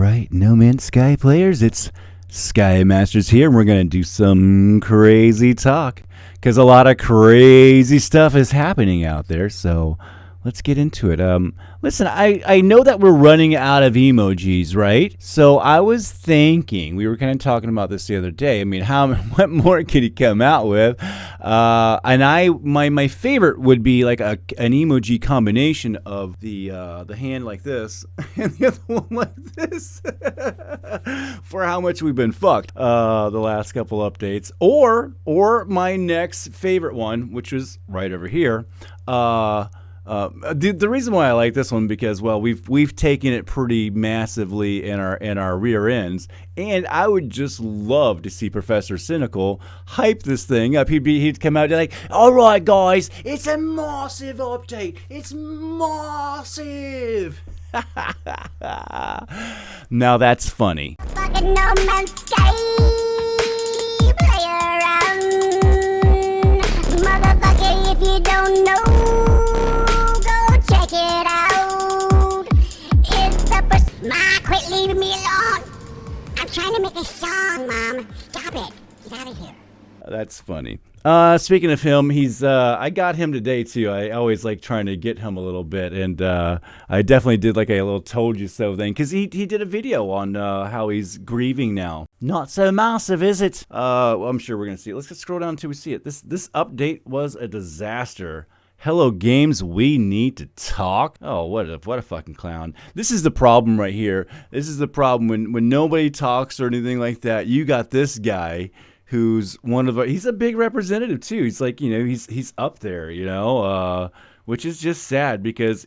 right, No Man's Sky players, it's SkyMasters here, and we're going to do some crazy talk, because a lot of crazy stuff is happening out there, so let's get into it. Listen, I know that we're running out of emojis, right? So I was thinking, we were kind of talking about this the other day. I mean, what more could he come out with? And my favorite would be like an emoji combination of the hand like this and the other one like this for how much we've been fucked the last couple updates. Or my next favorite one, which was right over here. The reason why I like this one because we've taken it pretty massively in our rear ends, and I would just love to see Professor Cynical hype this thing up. He'd come out and like, all right guys, it's a massive update. It's massive. Now that's funny. Fucking No Man's Sky play around, motherfucker. If you don't know, check it out. It's quit leaving me alone. I'm trying to make a song, Mom. Stop it. Get out of here. That's funny. Speaking of him, he's I got him today too. I always like trying to get him a little bit, and I definitely did like a little told you so thing, because he did a video on how he's grieving now. Not so massive, is it? Well, I'm sure we're gonna see it. Let's just scroll down until we see it. This update was a disaster. Hello games, we need to talk. Oh, what a fucking clown. This is the problem right here. This is the problem when nobody talks or anything like that. You got this guy who's he's a big representative too. He's like, he's up there, which is just sad because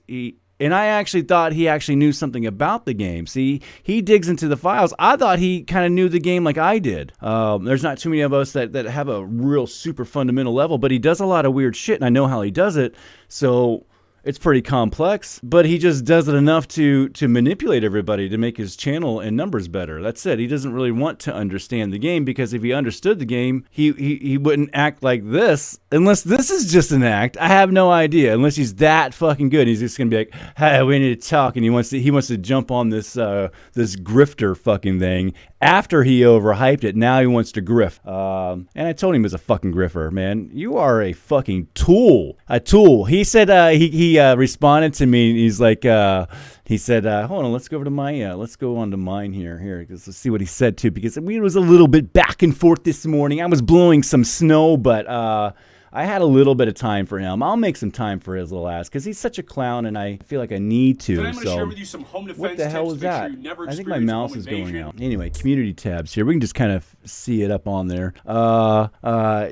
and I actually thought he actually knew something about the game. See, he digs into the files. I thought he kind of knew the game like I did. There's not too many of us that have a real super fundamental level, but he does a lot of weird shit, and I know how he does it. So it's pretty complex, but he just does it enough to manipulate everybody to make his channel and numbers better. That's it. He doesn't really want to understand the game, because if he understood the game, he wouldn't act like this, unless this is just an act. I have no idea, unless he's that fucking good. He's just gonna be like, hey, we need to talk, and he wants to jump on this this grifter fucking thing after he overhyped it. Now he wants to grift. And I told him he was a fucking griffer, man. You are a fucking tool. A tool. He said he responded to me, and he's like, he said, hold on, let's go over to my, let's go on to mine here, let's see what he said too, because it was a little bit back and forth this morning. I was blowing some snow, but I had a little bit of time for him. I'll make some time for his little ass, because he's such a clown, and I feel like I need to. Today I'm going to share with you some home defense what the hell was that? Sure I think my mouse is going out. Anyway, community tabs here. We can just kind of see it up on there.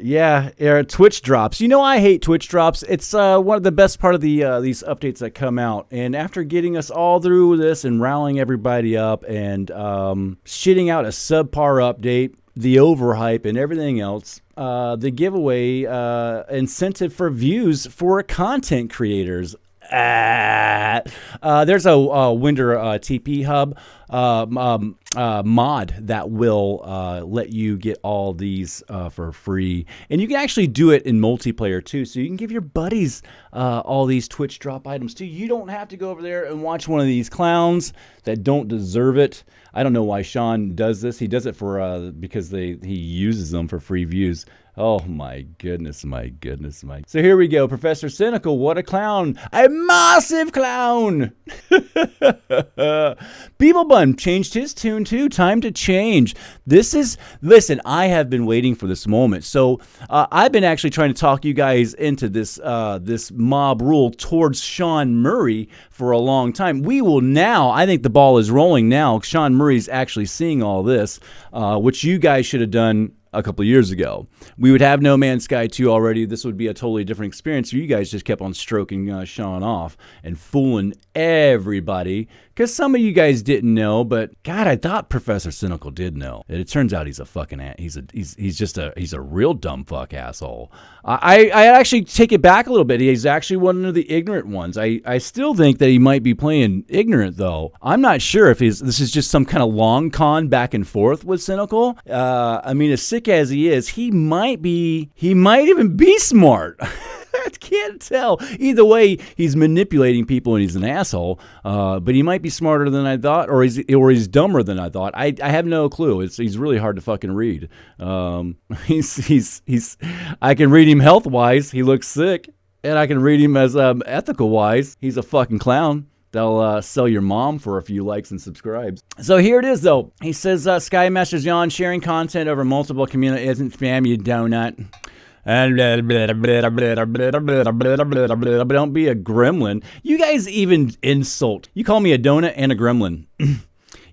Yeah, Twitch drops. I hate Twitch drops. It's one of the best part of these updates that come out. And after getting us all through this and rallying everybody up and shitting out a subpar update, the overhype and everything else, the giveaway incentive for views for content creators. There's a Winder TP hub mod that will let you get all these for free, and you can actually do it in multiplayer too, so you can give your buddies all these Twitch drop items too. You don't have to go over there and watch one of these clowns that don't deserve it. I don't know why Sean does this. He does it for because he uses them for free views. Oh my goodness. So here we go. Professor Cynical, what a clown. A massive clown. Beeblebun changed his tune too. Time to change. Listen, I have been waiting for this moment. So I've been actually trying to talk you guys into this mob rule towards Sean Murray for a long time. We will now, I think the ball is rolling now. Sean Murray's actually seeing all this, which you guys should have done a couple of years ago. We would have No Man's Sky 2 already. This would be a totally different experience. You guys just kept on stroking Sean off and fooling everybody, because some of you guys didn't know, but God, I thought Professor Cynical did know. It turns out he's a fucking he's a real dumb fuck asshole. I actually take it back a little bit. He's actually one of the ignorant ones. I still think that he might be playing ignorant though. I'm not sure if this is just some kind of long con back and forth with Cynical. I mean, as sick as he is, he might even be smart. I can't tell. Either way, he's manipulating people and he's an asshole. But he might be smarter than I thought, or he's dumber than I thought. I have no clue. He's really hard to fucking read. I can read him health wise. He looks sick, and I can read him as ethical wise. He's a fucking clown. They'll sell your mom for a few likes and subscribes. So here it is, though. He says, SkyMasters yawn, sharing content over multiple communities isn't spam, you donut. Don't be a gremlin. You guys even insult. You call me a donut and a gremlin.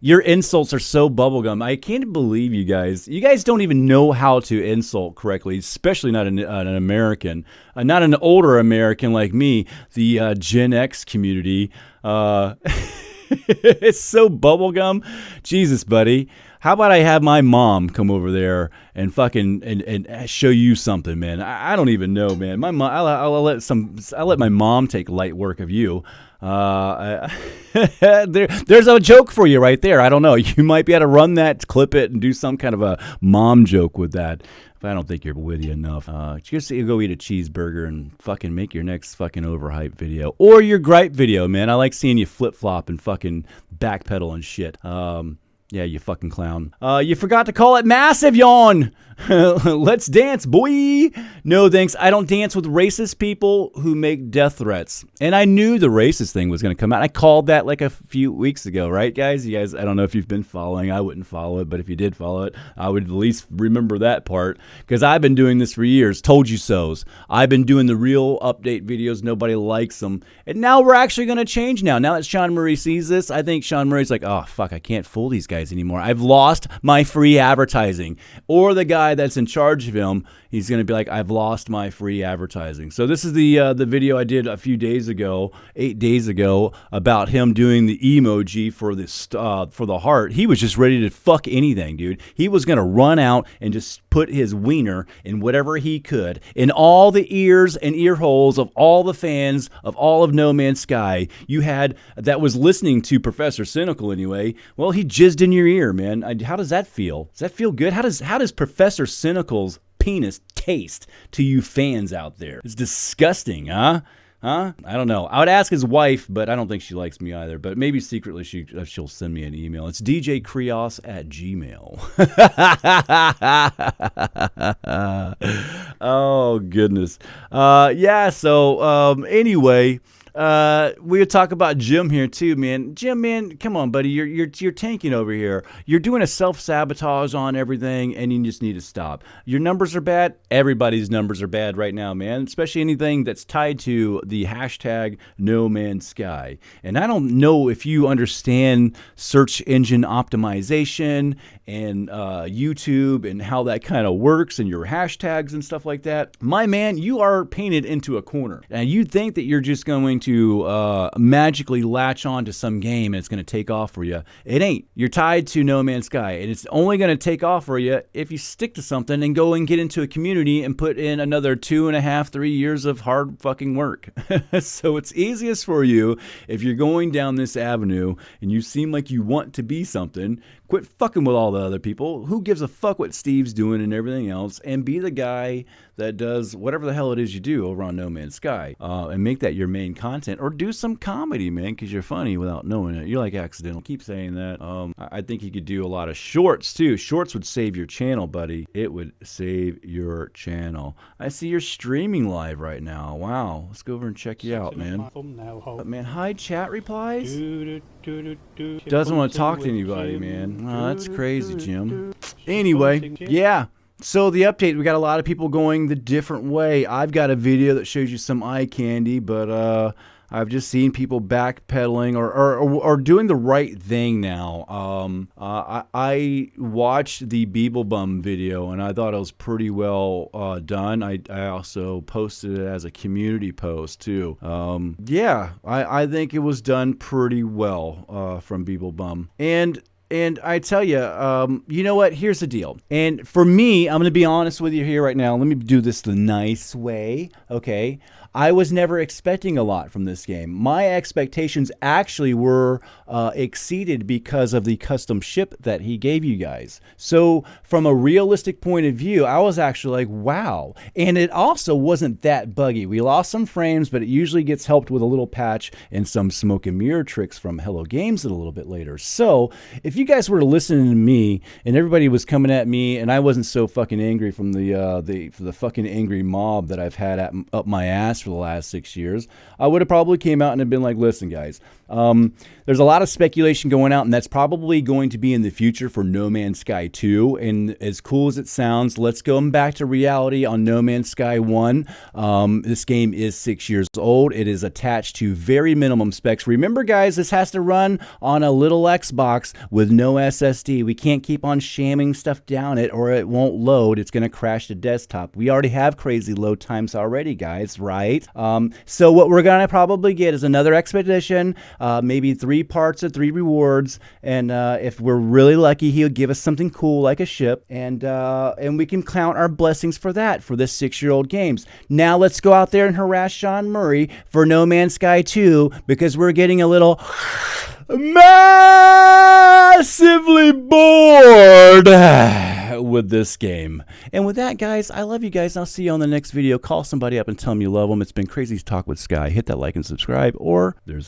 Your insults are so bubblegum. I can't believe you guys. You guys don't even know how to insult correctly, especially not an American. Not an older American like me, the Gen X community. It's so bubblegum. Jesus, buddy. How about I have my mom come over there and fucking and show you something, man? I don't even know, man. My mom, I'll let my mom take light work of you. There's a joke for you right there. I don't know. You might be able to run that, clip it, and do some kind of a mom joke with that. But I don't think you're witty enough. Just go eat a cheeseburger and fucking make your next fucking overhype video or your gripe video, man. I like seeing you flip flop and fucking backpedal and shit. Yeah, you fucking clown. You forgot to call it massive yawn. Let's dance, boy. No, thanks. I don't dance with racist people who make death threats. And I knew the racist thing was going to come out. I called that like a few weeks ago, right, guys? You guys, I don't know if you've been following. I wouldn't follow it, but if you did follow it, I would at least remember that part. Because I've been doing this for years. Told you so's. I've been doing the real update videos. Nobody likes them. And now we're actually going to change now. Now that Sean Murray sees this, I think Sean Murray's like, oh, fuck, I can't fool these guys anymore. I've lost my free advertising. Or the guy that's in charge of him, he's going to be like, I've lost my free advertising. So this is the video I did a few days ago, 8 days ago, about him doing the emoji for this for the heart. He was just ready to fuck anything, dude. He was going to run out and just put his wiener in whatever he could in all the ears and ear holes of all the fans of all of No Man's Sky. You had that was listening to Professor Cynical anyway. Well, he jizzed in your ear, man. How does that feel? Does that feel good? How does Professor Cynical's penis taste to you fans out there? It's disgusting, huh? I don't know. I would ask his wife, but I don't think she likes me either. But maybe secretly she'll send me an email. It's djkrios@gmail. Oh, goodness. Yeah, so anyway... we'll talk about Jim here too, man. Jim, man, come on, buddy. You're tanking over here. You're doing a self-sabotage on everything, and you just need to stop. Your numbers are bad. Everybody's numbers are bad right now, man. Especially anything that's tied to the hashtag No Man's Sky. And I don't know if you understand search engine optimization and YouTube and how that kind of works and your hashtags and stuff like that. My man, you are painted into a corner. And you think that you're just going to magically latch on to some game and it's going to take off for you. It ain't. You're tied to No Man's Sky, and it's only going to take off for you if you stick to something and go and get into a community and put in another 2.5, 3 years of hard fucking work. So it's easiest for you if you're going down this avenue and you seem like you want to be something. Quit fucking with all the other people. Who gives a fuck what Steve's doing and everything else, and be the guy that does whatever the hell it is you do over on No Man's Sky, and make that your main content, or do some comedy, man, because you're funny without knowing it. You're like accidental. Keep saying that. I think you could do a lot of shorts too. Shorts would save your channel, buddy. It would save your channwant I see you're streaming live right now. Wow. Let's go over and check you out, man. Man, hide chat replies? Doesn't want to talk to anybody, man. Oh, that's crazy, Jim. Anyway, yeah. So the update, we got a lot of people going the different way. I've got a video that shows you some eye candy, but I've just seen people backpedaling or doing the right thing now. I watched the Beeblebum video, and I thought it was pretty well done. I also posted it as a community post, too. Yeah, I think it was done pretty well from Beeblebum. And I tell you, you know what? Here's the deal. And for me, I'm going to be honest with you here right now. Let me do this the nice way, okay? I was never expecting a lot from this game. My expectations actually were exceeded because of the custom ship that he gave you guys. So from a realistic point of view, I was actually like, wow. And it also wasn't that buggy. We lost some frames, but it usually gets helped with a little patch and some smoke and mirror tricks from Hello Games a little bit later. So if you guys were listening to me and everybody was coming at me and I wasn't so fucking angry from the fucking angry mob that I've had up my ass for the last 6 years, I would have probably came out and have been like, listen guys, there's a lot of speculation going out, and that's probably going to be in the future for No Man's Sky 2. And as cool as it sounds, let's go back to reality on No Man's Sky 1. This game is 6 years old. It is attached to very minimum specs. Remember, guys, this has to run on a little Xbox with no SSD. We can't keep on shamming stuff down it or it won't load. It's going to crash the desktop. We already have crazy load times already, guys, right? So what we're going to probably get is another expedition, maybe 3 parts of 3 rewards, and if we're really lucky, he'll give us something cool like a ship, and we can count our blessings for that for this 6-year-old games. Now let's go out there and harass Sean Murray for No Man's Sky 2 because we're getting a little massively bored with this game. And with that, guys, I love you guys. I'll see you on the next video. Call somebody up and tell them you love them. It's been crazy to talk with Sky. Hit that like and subscribe, or there's